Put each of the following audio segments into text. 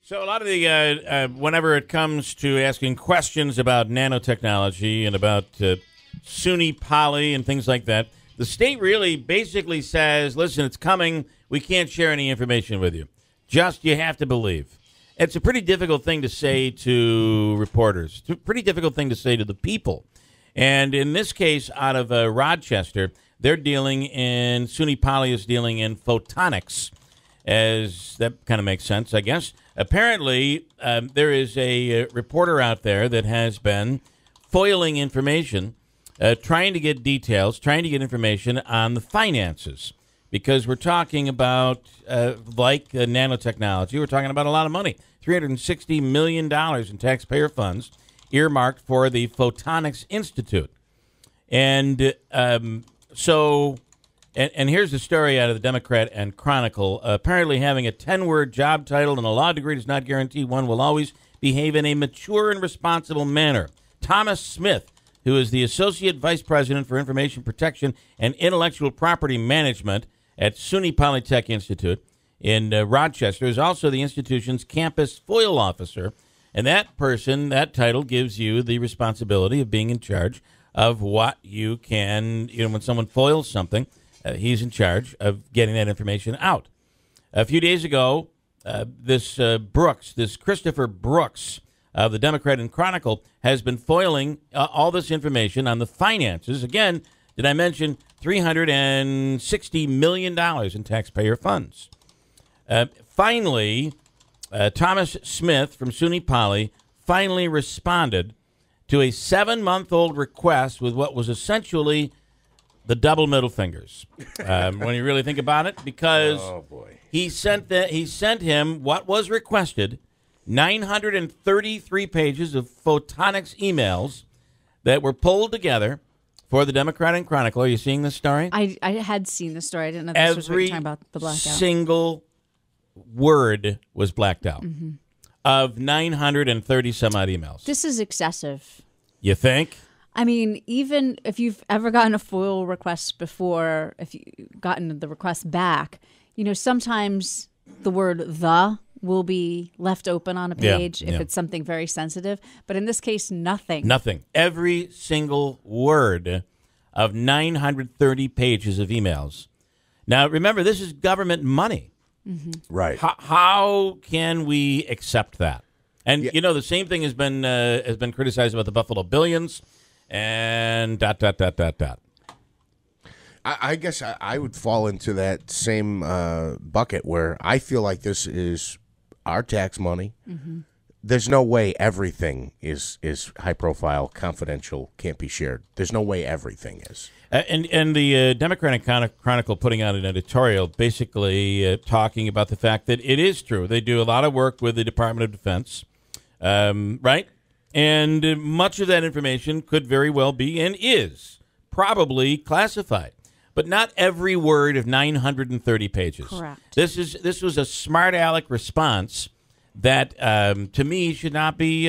So a lot of the, whenever it comes to asking questions about nanotechnology and about SUNY poly and things like that, the state really basically says, listen, it's coming. We can't share any information with you. Just you have to believe. It's a pretty difficult thing to say to reporters. It's a pretty difficult thing to say to the people. And in this case, out of Rochester, they're dealing in, SUNY Poly is dealing in photonics, as that kind of makes sense, I guess. Apparently, there is a reporter out there that has been foiling information, trying to get details, trying to get information on the finances, because we're talking about, nanotechnology, we're talking about a lot of money, $360 million in taxpayer funds earmarked for the Photonics Institute. And And here's the story out of the Democrat and Chronicle. Apparently having a 10-word job title and a law degree does not guarantee one will always behave in a mature and responsible manner. Thomas Smith, who is the Associate Vice President for Information Protection and Intellectual Property Management at SUNY Polytech Institute in Rochester, is also the institution's campus FOIL officer. And that person, that title, gives you the responsibility of being in charge of what you can, when someone foils something, he's in charge of getting that information out. A few days ago, this Christopher Brooks of the Democrat and Chronicle has been foiling all this information on the finances. Again, did I mention $360 million in taxpayer funds? Finally, Thomas Smith from SUNY Poly finally responded to a 7-month-old request with what was essentially the double middle fingers, when you really think about it, because he sent him what was requested, 933 pages of photonics emails that were pulled together for the Democrat and Chronicle. Are you seeing this story? I had seen the story. I didn't know this was what you were talking about, the blackout. Every single word was blacked out of 930 some odd emails. This is excessive. You think? I mean, even if you've ever gotten a FOIL request before, if you've gotten the request back, sometimes the word "the" will be left open on a page if it's something very sensitive. But in this case, nothing. Nothing. Every single word of 930 pages of emails. Now, remember, this is government money. Mm-hmm. Right. How can we accept that? And, the same thing has been criticized about the Buffalo Billions. And ... I guess I would fall into that same bucket where I feel like this is our tax money. Mm-hmm. There's no way everything is high profile, confidential, can't be shared. There's no way everything is. And the Democratic Chronicle putting out an editorial basically talking about the fact that it is true. They do a lot of work with the Department of Defense, right? And much of that information could very well be and is probably classified. But not every word of 930 pages. Correct. This was a smart aleck response that, to me, should not be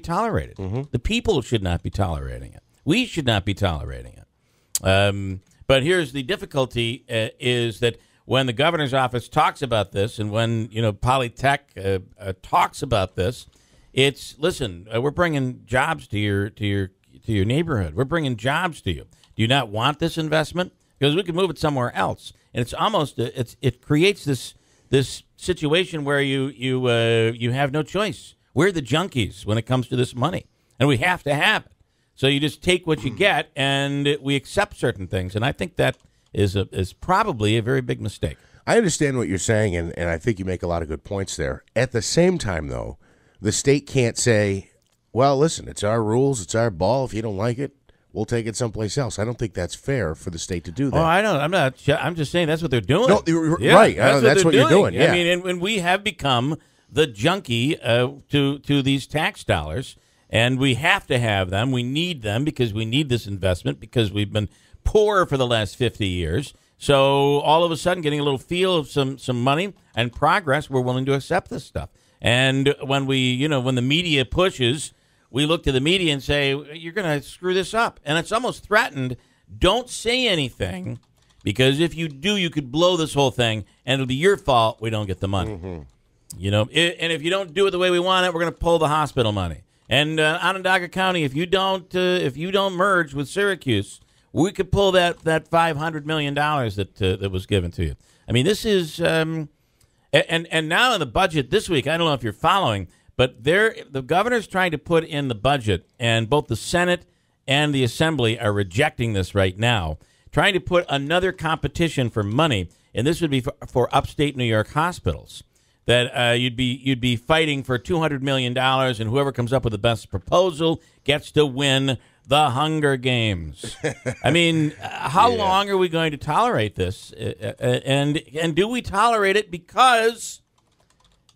tolerated. Mm-hmm. The people should not be tolerating it. We should not be tolerating it. But here's the difficulty: is that when the governor's office talks about this, and when Polytech talks about this, it's listen. We're bringing jobs to your neighborhood. We're bringing jobs to you. Do you not want this investment? Because we can move it somewhere else, and it's almost it creates this situation where you have no choice. We're the junkies when it comes to this money, and we have to have it. So you just take what you get, and we accept certain things, and I think that is probably a very big mistake. I understand what you're saying, and I think you make a lot of good points there. At the same time, though, the state can't say, well, listen, it's our rules, it's our ball. If you don't like it, we'll take it someplace else. I don't think that's fair for the state to do that. Oh, I don't. I'm not. I'm just saying that's what they're doing. No, right. That's what you're doing. Yeah. I mean, and we have become the junkie to these tax dollars, and we have to have them. We need them because we need this investment because we've been poor for the last 50 years. So all of a sudden, getting a little feel of some money and progress, we're willing to accept this stuff. And when when the media pushes, we look to the media and say, you're going to screw this up. And it's almost threatened. Don't say anything, because if you do, you could blow this whole thing, and it'll be your fault we don't get the money. Mm-hmm. And if you don't do it the way we want it, we're going to pull the hospital money. And Onondaga County, if you don't merge with Syracuse, we could pull that $500 million that was given to you. I mean, this is and now in the budget this week, I don't know if you're following, but the governor's trying to put in the budget, and both the Senate and the Assembly are rejecting this right now, trying to put another competition for money, and this would be for upstate New York hospitals. That you'd be fighting for $200 million, and whoever comes up with the best proposal gets to win the Hunger Games. I mean, how long are we going to tolerate this? And do we tolerate it because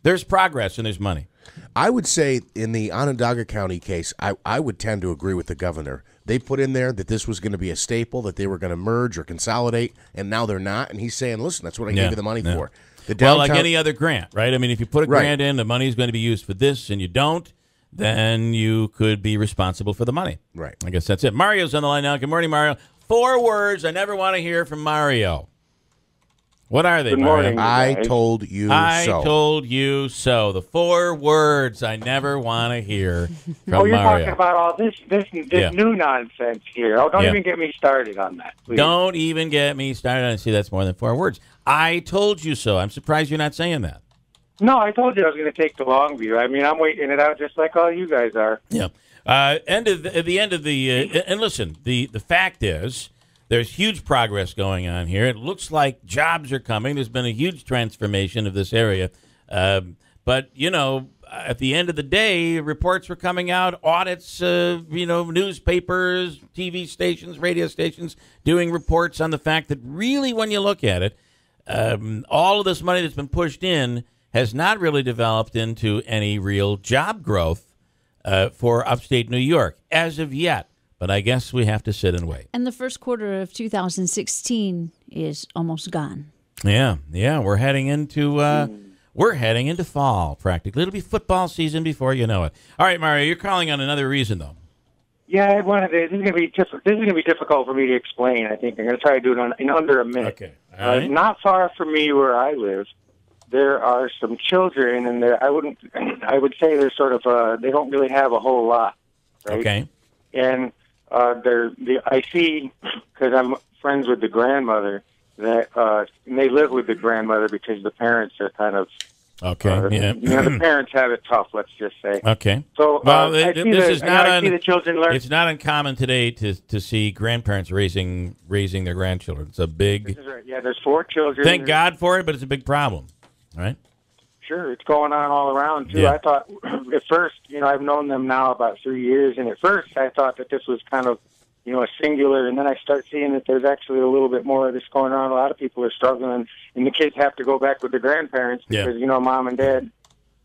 there's progress and there's money? I would say in the Onondaga County case, I would tend to agree with the governor. They put in there that this was going to be a staple, that they were going to merge or consolidate, and now they're not. And he's saying, listen, that's what I gave you the money for. Well, like any other grant, right? I mean, if you put a grant in, the money is going to be used for this, and you don't, then you could be responsible for the money. Right. I guess that's it. Mario's on the line now. Good morning, Mario. 4 words I never want to hear from Mario. What are they, Good Mario? morning, I told you so. I told you so. The 4 words I never want to hear from Mario. You're Mario. talking about all this new nonsense here. Oh, don't even get me started on that, please. Don't even get me started on it. See, that's more than 4 words. I told you so. I'm surprised you're not saying that. No, I told you I was going to take the long view. I mean, I'm waiting it out just like all you guys are. Yeah. At the end of the and listen, the fact is there's huge progress going on here. It looks like jobs are coming. There's been a huge transformation of this area. But, at the end of the day, reports were coming out, audits, newspapers, TV stations, radio stations doing reports on the fact that really when you look at it, all of this money that's been pushed in has not really developed into any real job growth for upstate New York as of yet. But I guess we have to sit and wait. And the first quarter of 2016 is almost gone. Yeah, we're heading into fall practically. It'll be football season before you know it. All right, Mario, you're calling on another reason though. Yeah, this is going to be difficult for me to explain. I think I'm going to try to do it in under a minute. Okay, all right. Not far from me where I live, there are some children, and I would say they're sort of they don't really have a whole lot, right? Okay. And I see, because I'm friends with the grandmother, that and they live with the grandmother because the parents are kind of the parents have it tough. Let's just say. Okay. So I see the children learn. It's not uncommon today to see grandparents raising their grandchildren. It's a big. This is right. Yeah, there's 4 children. Thank God for it, but it's a big problem. All right. Sure, it's going on all around too. Yeah. I thought at first, I've known them now about 3 years, and at first I thought that this was kind of, a singular, and then I start seeing that there's actually a little bit more of this going on. A lot of people are struggling, and the kids have to go back with the grandparents because, mom and dad.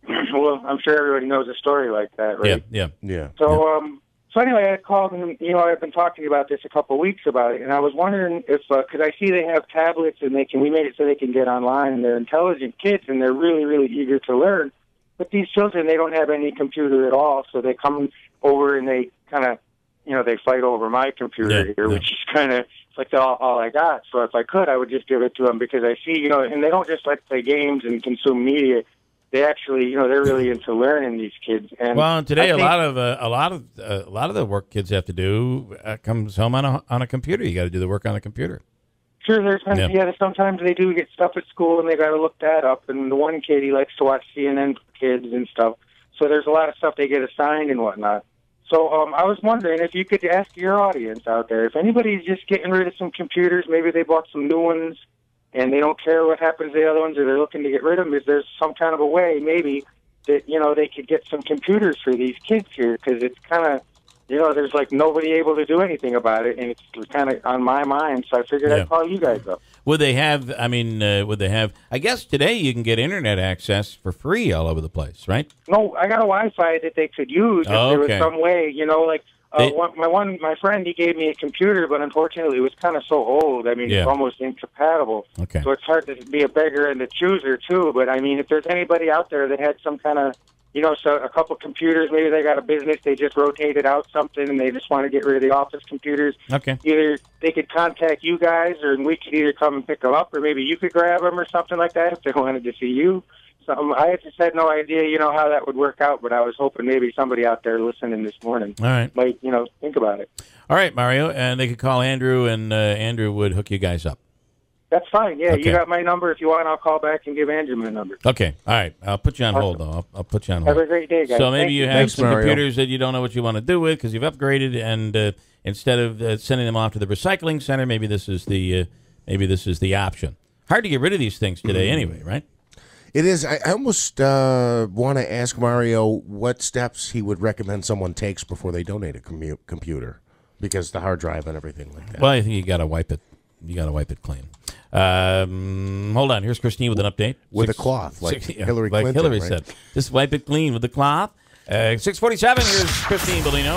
Well, I'm sure everybody knows a story like that, right? Yeah. So anyway, I called and, I've been talking about this a couple of weeks about it, and I was wondering if, because I see they have tablets and we made it so they can get online, and they're intelligent kids and they're really, really eager to learn. But these children, they don't have any computer at all, so they come over and they kind of, they fight over my computer here, which is kind of like all I got. So if I could, I would just give it to them because I see, and they don't just like play games and consume media. They actually, they're really into learning, these kids. And today a lot of the work kids have to do comes home on a computer. You got to do the work on a computer. Sure, there's sometimes they do get stuff at school and they got to look that up. And the one kid, he likes to watch CNN for kids and stuff. So there's a lot of stuff they get assigned and whatnot. So I was wondering if you could ask your audience out there if anybody's just getting rid of some computers. Maybe they bought some new ones. And they don't care what happens to the other ones, or they're looking to get rid of them. Is there some kind of a way, maybe, that, they could get some computers for these kids here? Because it's kind of, there's like nobody able to do anything about it, and it's kind of on my mind. So I figured I'd call you guys up. Would they have, I guess today you can get internet access for free all over the place, right? No, I got a Wi-Fi that they could use if there was some way, my friend, he gave me a computer, but unfortunately it was kind of so old. I mean, it's almost incompatible. Okay. So it's hard to be a beggar and a chooser, too. But, I mean, if there's anybody out there that had some kind of, So a couple computers, maybe they got a business, they just rotated out something and they just want to get rid of the office computers. Okay. Either they could contact you guys, or we could either come and pick them up, or maybe you could grab them or something like that if they wanted to see you. I just had no idea, how that would work out, but I was hoping maybe somebody out there listening this morning might, think about it. All right, Mario, and they could call Andrew, and Andrew would hook you guys up. That's fine. Yeah, Okay. You got my number. If you want, I'll call back and give Andrew my number. Okay, all right. I'll put you on hold, though. I'll put you on hold. Have a great day, guys. So maybe you have Thanks, some Mario. computers that you don't know what you want to do with because you've upgraded, and instead of sending them off to the recycling center, maybe this is the option. Hard to get rid of these things today, anyway, right? It is. I almost want to ask Mario what steps he would recommend someone takes before they donate a computer, because the hard drive and everything like that. Well, I think you got to wipe it. You got to wipe it clean. Hold on. Here's Christine with an update. With a cloth, like Hillary Clinton. Like Hillary right? said. Just wipe it clean with the cloth. 6:47. Here's Christine Bellino.